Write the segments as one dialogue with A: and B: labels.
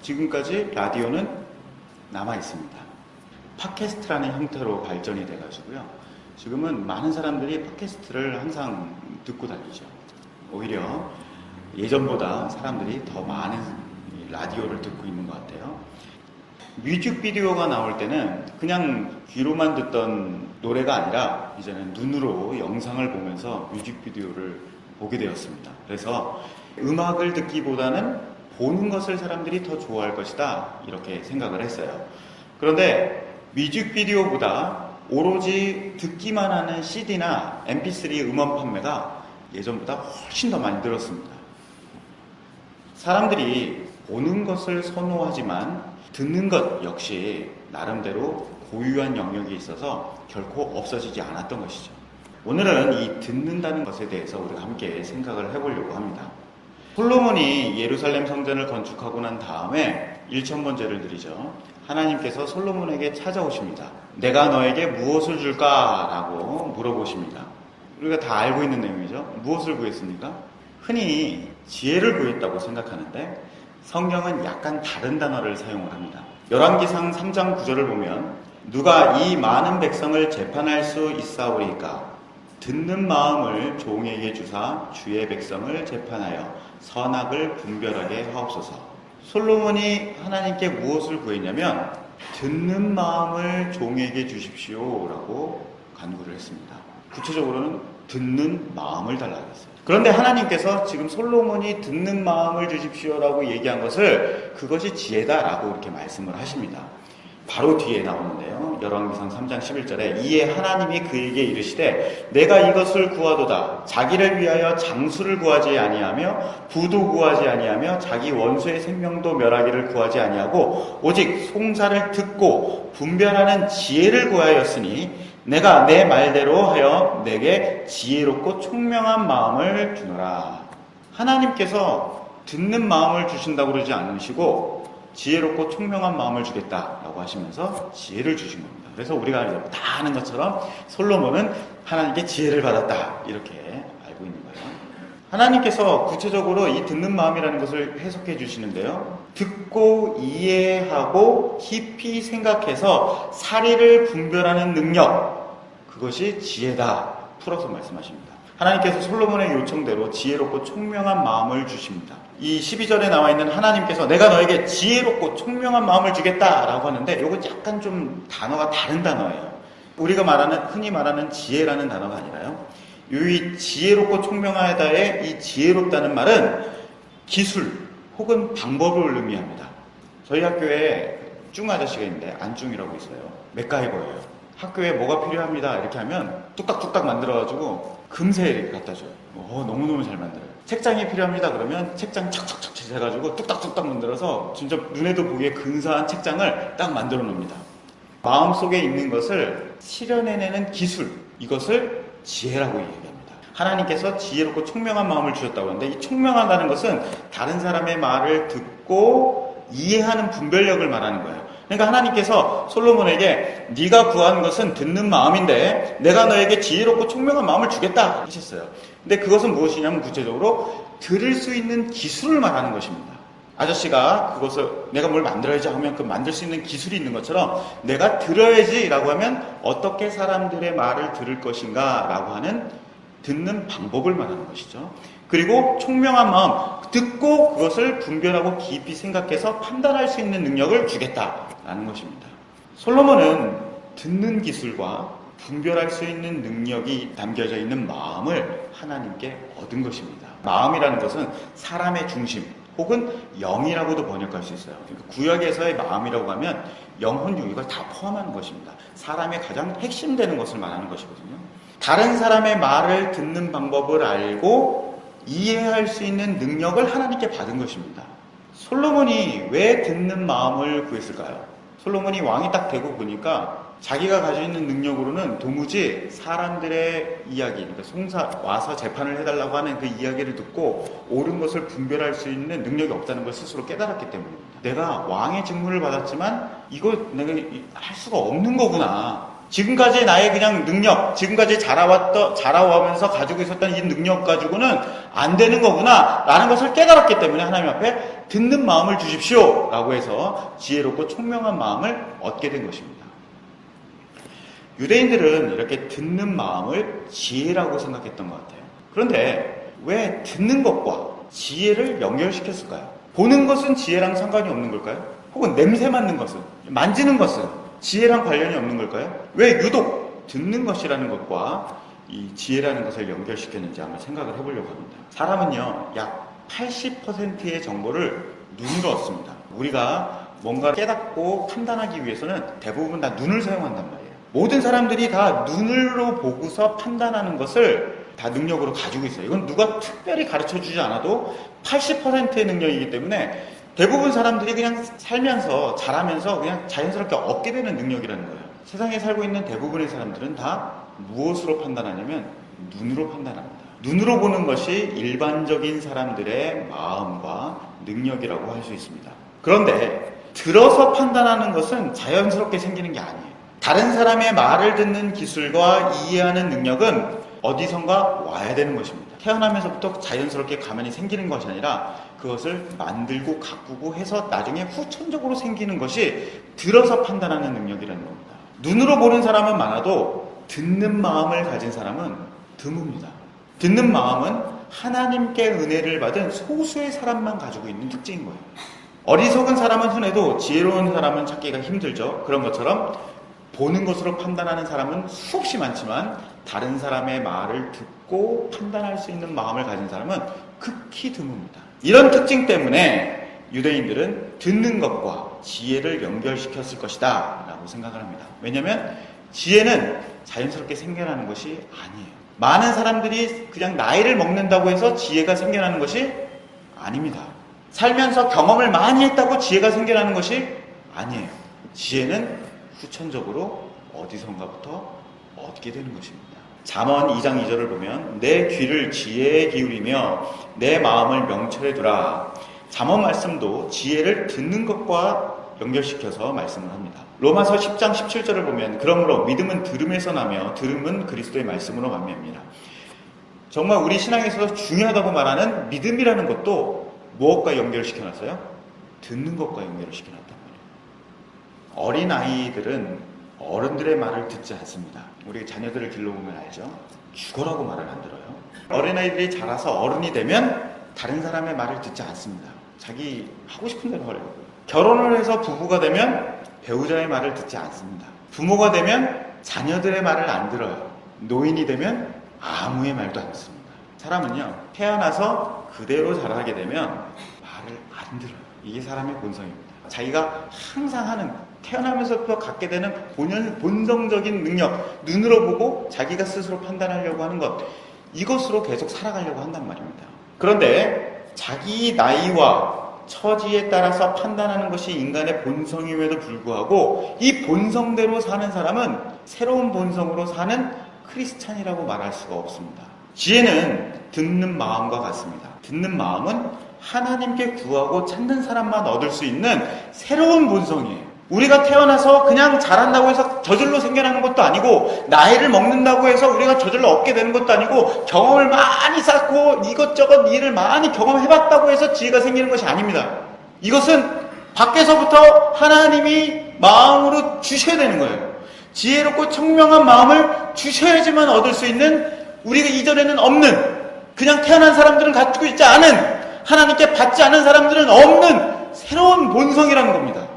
A: 지금까지 라디오는 남아 있습니다. 팟캐스트라는 형태로 발전이 돼가지고요. 지금은 많은 사람들이 팟캐스트를 항상 듣고 다니죠. 오히려 예전보다 사람들이 더 많은 라디오를 듣고 있는 것 같아요. 뮤직비디오가 나올 때는 그냥 귀로만 듣던 노래가 아니라 이제는 눈으로 영상을 보면서 뮤직비디오를 보게 되었습니다. 그래서 음악을 듣기보다는 보는 것을 사람들이 더 좋아할 것이다 이렇게 생각을 했어요. 그런데 뮤직비디오보다 오로지 듣기만 하는 CD나 MP3 음원 판매가 예전보다 훨씬 더 많이 늘었습니다. 사람들이 보는 것을 선호하지만 듣는 것 역시 나름대로 고유한 영역이 있어서 결코 없어지지 않았던 것이죠. 오늘은 이 듣는다는 것에 대해서 우리가 함께 생각을 해보려고 합니다. 솔로몬이 예루살렘 성전을 건축하고 난 다음에 1000번제를 드리죠. 하나님께서 솔로몬에게 찾아오십니다. 내가 너에게 무엇을 줄까? 라고 물어보십니다. 우리가 다 알고 있는 내용이죠. 무엇을 구했습니까? 흔히 지혜를 구했다고 생각하는데 성경은 약간 다른 단어를 사용을 합니다. 열왕기상 3장 9절을 보면 누가 이 많은 백성을 재판할 수 있사오리까? 듣는 마음을 종에게 주사 주의 백성을 재판하여 선악을 분별하게 하옵소서. 솔로몬이 하나님께 무엇을 구했냐면 듣는 마음을 종에게 주십시오 라고 간구를 했습니다. 구체적으로는 듣는 마음을 달라고 했어요. 그런데 하나님께서 지금 솔로몬이 듣는 마음을 주십시오라고 얘기한 것을 그것이 지혜다라고 이렇게 말씀을 하십니다. 바로 뒤에 나오는데요. 열왕기상 3장 11절에 이에 하나님이 그에게 이르시되 내가 이것을 구하도다. 자기를 위하여 장수를 구하지 아니하며 부도 구하지 아니하며 자기 원수의 생명도 멸하기를 구하지 아니하고 오직 송사를 듣고 분별하는 지혜를 구하였으니 내가 내 말대로 하여 내게 지혜롭고 총명한 마음을 주노라. 하나님께서 듣는 마음을 주신다고 그러지 않으시고 지혜롭고 총명한 마음을 주겠다라고 하시면서 지혜를 주신 겁니다. 그래서 우리가 다 아는 것처럼 솔로몬은 하나님께 지혜를 받았다 이렇게 알고 있는 거예요. 하나님께서 구체적으로 이 듣는 마음이라는 것을 해석해 주시는데요. 듣고 이해하고 깊이 생각해서 사리를 분별하는 능력, 그것이 지혜다 풀어서 말씀하십니다. 하나님께서 솔로몬의 요청대로 지혜롭고 총명한 마음을 주십니다. 이 12절에 나와 있는 하나님께서 내가 너에게 지혜롭고 총명한 마음을 주겠다라고 하는데 이건 약간 좀 단어가 다른 단어예요. 우리가 흔히 말하는 지혜라는 단어가 아니라요. 이 지혜롭고 총명하다의 이 지혜롭다는 말은 기술 혹은 방법을 의미합니다. 저희 학교에 쭝 아저씨가 있는데 안쭝이라고 있어요. 맥가이버예요. 학교에 뭐가 필요합니다 이렇게 하면 뚝딱뚝딱 만들어가지고 금세 이렇게 갖다 줘요. 너무너무 잘 만들어요. 책장이 필요합니다 그러면 책장 착착착 해가지고 뚝딱뚝딱 만들어서 진짜 눈에도 보기에 근사한 책장을 딱 만들어 놓습니다. 마음속에 있는 것을 실현해내는 기술, 이것을 지혜라고 얘기합니다. 하나님께서 지혜롭고 총명한 마음을 주셨다고 하는데 이 총명하다는 것은 다른 사람의 말을 듣고 이해하는 분별력을 말하는 거예요. 그러니까 하나님께서 솔로몬에게 네가 구한 것은 듣는 마음인데 내가 너에게 지혜롭고 총명한 마음을 주겠다 하셨어요. 근데 그것은 무엇이냐면 구체적으로 들을 수 있는 기술을 말하는 것입니다. 아저씨가 그것을 내가 뭘 만들어야지 하면 그 만들 수 있는 기술이 있는 것처럼 내가 들어야지 라고 하면 어떻게 사람들의 말을 들을 것인가 라고 하는 듣는 방법을 말하는 것이죠. 그리고 총명한 마음, 듣고 그것을 분별하고 깊이 생각해서 판단할 수 있는 능력을 주겠다라는 것입니다. 솔로몬은 듣는 기술과 분별할 수 있는 능력이 담겨져 있는 마음을 하나님께 얻은 것입니다. 마음이라는 것은 사람의 중심 혹은 영이라고도 번역할 수 있어요. 그러니까 구약에서의 마음이라고 하면 영혼, 육 이걸 다 포함하는 것입니다. 사람의 가장 핵심되는 것을 말하는 것이거든요. 다른 사람의 말을 듣는 방법을 알고 이해할 수 있는 능력을 하나님께 받은 것입니다. 솔로몬이 왜 듣는 마음을 구했을까요? 솔로몬이 왕이 딱 되고 보니까 자기가 가지고 있는 능력으로는 도무지 사람들의 이야기, 그러니까 송사 와서 재판을 해달라고 하는 그 이야기를 듣고 옳은 것을 분별할 수 있는 능력이 없다는 걸 스스로 깨달았기 때문입니다. 내가 왕의 직무를 받았지만 이거 내가 할 수가 없는 거구나. 지금까지 나의 그냥 능력, 지금까지 자라와면서 가지고 있었던 이 능력 가지고는 안 되는 거구나 라는 것을 깨달았기 때문에 하나님 앞에 듣는 마음을 주십시오 라고 해서 지혜롭고 총명한 마음을 얻게 된 것입니다. 유대인들은 이렇게 듣는 마음을 지혜라고 생각했던 것 같아요. 그런데 왜 듣는 것과 지혜를 연결시켰을까요? 보는 것은 지혜랑 상관이 없는 걸까요? 혹은 냄새 맡는 것은, 만지는 것은 지혜랑 관련이 없는 걸까요? 왜 유독 듣는 것이라는 것과 이 지혜라는 것을 연결시켰는지 한번 생각을 해보려고 합니다. 사람은요, 약 80%의 정보를 눈으로 얻습니다. 우리가 뭔가 깨닫고 판단하기 위해서는 대부분 다 눈을 사용한단 말이에요. 모든 사람들이 다 눈으로 보고서 판단하는 것을 다 능력으로 가지고 있어요. 이건 누가 특별히 가르쳐주지 않아도 80%의 능력이기 때문에 대부분 사람들이 그냥 살면서 자라면서 그냥 자연스럽게 얻게 되는 능력이라는 거예요. 세상에 살고 있는 대부분의 사람들은 다 무엇으로 판단하냐면 눈으로 판단합니다. 눈으로 보는 것이 일반적인 사람들의 마음과 능력이라고 할 수 있습니다. 그런데 들어서 판단하는 것은 자연스럽게 생기는 게 아니에요. 다른 사람의 말을 듣는 기술과 이해하는 능력은 어디선가 와야 되는 것입니다. 태어나면서부터 자연스럽게 가만히 생기는 것이 아니라 그것을 만들고 가꾸고 해서 나중에 후천적으로 생기는 것이 들어서 판단하는 능력이라는 겁니다. 눈으로 보는 사람은 많아도 듣는 마음을 가진 사람은 드뭅니다. 듣는 마음은 하나님께 은혜를 받은 소수의 사람만 가지고 있는 특징인 거예요. 어리석은 사람은 흔해도 지혜로운 사람은 찾기가 힘들죠. 그런 것처럼 보는 것으로 판단하는 사람은 수없이 많지만 다른 사람의 말을 듣고 판단할 수 있는 마음을 가진 사람은 극히 드뭅니다. 이런 특징 때문에 유대인들은 듣는 것과 지혜를 연결시켰을 것이다 라고 생각을 합니다. 왜냐하면 지혜는 자연스럽게 생겨나는 것이 아니에요. 많은 사람들이 그냥 나이를 먹는다고 해서 지혜가 생겨나는 것이 아닙니다. 살면서 경험을 많이 했다고 지혜가 생겨나는 것이 아니에요. 지혜는 후천적으로 어디선가부터 얻게 되는 것입니다. 잠언 2장 2절을 보면 내 귀를 지혜에 기울이며 내 마음을 명철에 두라. 잠언 말씀도 지혜를 듣는 것과 연결시켜서 말씀을 합니다. 로마서 10장 17절을 보면 그러므로 믿음은 들음에서 나며 들음은 그리스도의 말씀으로 만미합니다. 정말 우리 신앙에서 중요하다고 말하는 믿음이라는 것도 무엇과 연결시켜놨어요? 듣는 것과 연결시켜놨단 말이에요. 어린아이들은 어른들의 말을 듣지 않습니다. 우리 자녀들을 길러보면 알죠? 죽어라고 말을 안 들어요. 어린아이들이 자라서 어른이 되면 다른 사람의 말을 듣지 않습니다. 자기 하고 싶은 대로 하려고요. 결혼을 해서 부부가 되면 배우자의 말을 듣지 않습니다. 부모가 되면 자녀들의 말을 안 들어요. 노인이 되면 아무의 말도 안 듣습니다. 사람은요, 태어나서 그대로 자라게 되면 말을 안 들어요. 이게 사람의 본성입니다. 자기가 항상 하는, 태어나면서부터 갖게 되는 본성적인 능력, 눈으로 보고 자기가 스스로 판단하려고 하는 것, 이것으로 계속 살아가려고 한단 말입니다. 그런데 자기 나이와 처지에 따라서 판단하는 것이 인간의 본성임에도 불구하고 이 본성대로 사는 사람은 새로운 본성으로 사는 크리스찬이라고 말할 수가 없습니다. 지혜는 듣는 마음과 같습니다. 듣는 마음은 하나님께 구하고 찾는 사람만 얻을 수 있는 새로운 본성이에요. 우리가 태어나서 그냥 자란다고 해서 저절로 생겨나는 것도 아니고, 나이를 먹는다고 해서 우리가 저절로 얻게 되는 것도 아니고, 경험을 많이 쌓고 이것저것 일을 많이 경험해봤다고 해서 지혜가 생기는 것이 아닙니다. 이것은 밖에서부터 하나님이 마음으로 주셔야 되는 거예요. 지혜롭고 청명한 마음을 주셔야지만 얻을 수 있는, 우리가 이전에는 없는, 그냥 태어난 사람들은 가지고 있지 않은, 하나님께 받지 않은 사람들은 없는 새로운 본성이라는 겁니다.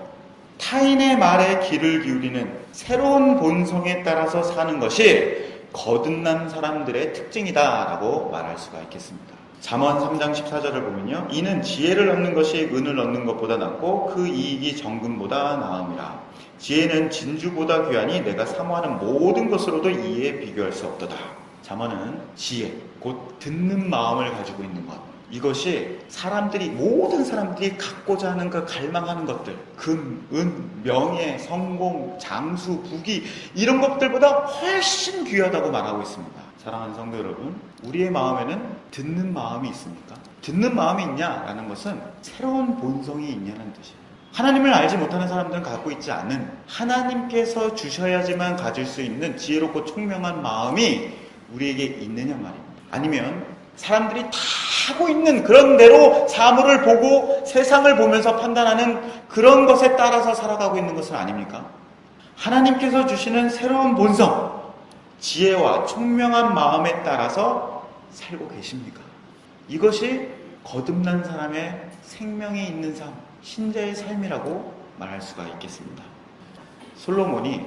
A: 타인의 말에 귀를 기울이는 새로운 본성에 따라서 사는 것이 거듭난 사람들의 특징이다라고 말할 수가 있겠습니다. 잠언 3장 14절을 보면요, 이는 지혜를 얻는 것이 은을 얻는 것보다 낫고 그 이익이 정금보다 나음이라. 지혜는 진주보다 귀하니 내가 사모하는 모든 것으로도 이에 비교할 수 없도다. 잠언은 지혜, 곧 듣는 마음을 가지고 있는 것, 이것이 사람들이, 모든 사람들이 갖고자 하는 그 갈망하는 것들, 금, 은, 명예, 성공, 장수, 부귀, 이런 것들보다 훨씬 귀하다고 말하고 있습니다. 사랑하는 성도 여러분, 우리의 마음에는 듣는 마음이 있습니까? 듣는 마음이 있냐라는 것은 새로운 본성이 있냐는 뜻이에요. 하나님을 알지 못하는 사람들은 갖고 있지 않은 하나님께서 주셔야지만 가질 수 있는 지혜롭고 총명한 마음이 우리에게 있느냐 말입니다. 아니면 사람들이 다 하고 있는 그런 대로 사물을 보고 세상을 보면서 판단하는 그런 것에 따라서 살아가고 있는 것은 아닙니까? 하나님께서 주시는 새로운 본성, 지혜와 총명한 마음에 따라서 살고 계십니까? 이것이 거듭난 사람의 생명이 있는 삶, 신자의 삶이라고 말할 수가 있겠습니다. 솔로몬이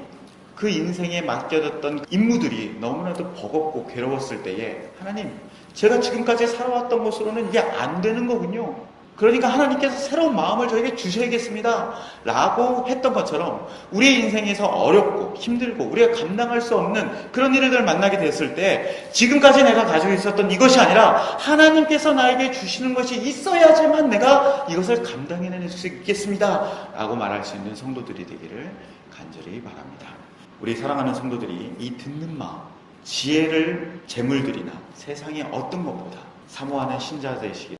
A: 그 인생에 맡겨졌던 임무들이 너무나도 버겁고 괴로웠을 때에 하나님, 제가 지금까지 살아왔던 것으로는 이게 안 되는 거군요. 그러니까 하나님께서 새로운 마음을 저에게 주셔야겠습니다. 라고 했던 것처럼 우리 인생에서 어렵고 힘들고 우리가 감당할 수 없는 그런 일을 만나게 됐을 때 지금까지 내가 가지고 있었던 이것이 아니라 하나님께서 나에게 주시는 것이 있어야지만 내가 이것을 감당해낼 수 있겠습니다. 라고 말할 수 있는 성도들이 되기를 간절히 바랍니다. 우리 사랑하는 성도들이 이 듣는 마음, 지혜를 재물들이나 세상의 어떤 것보다 사모하는 신자 되시기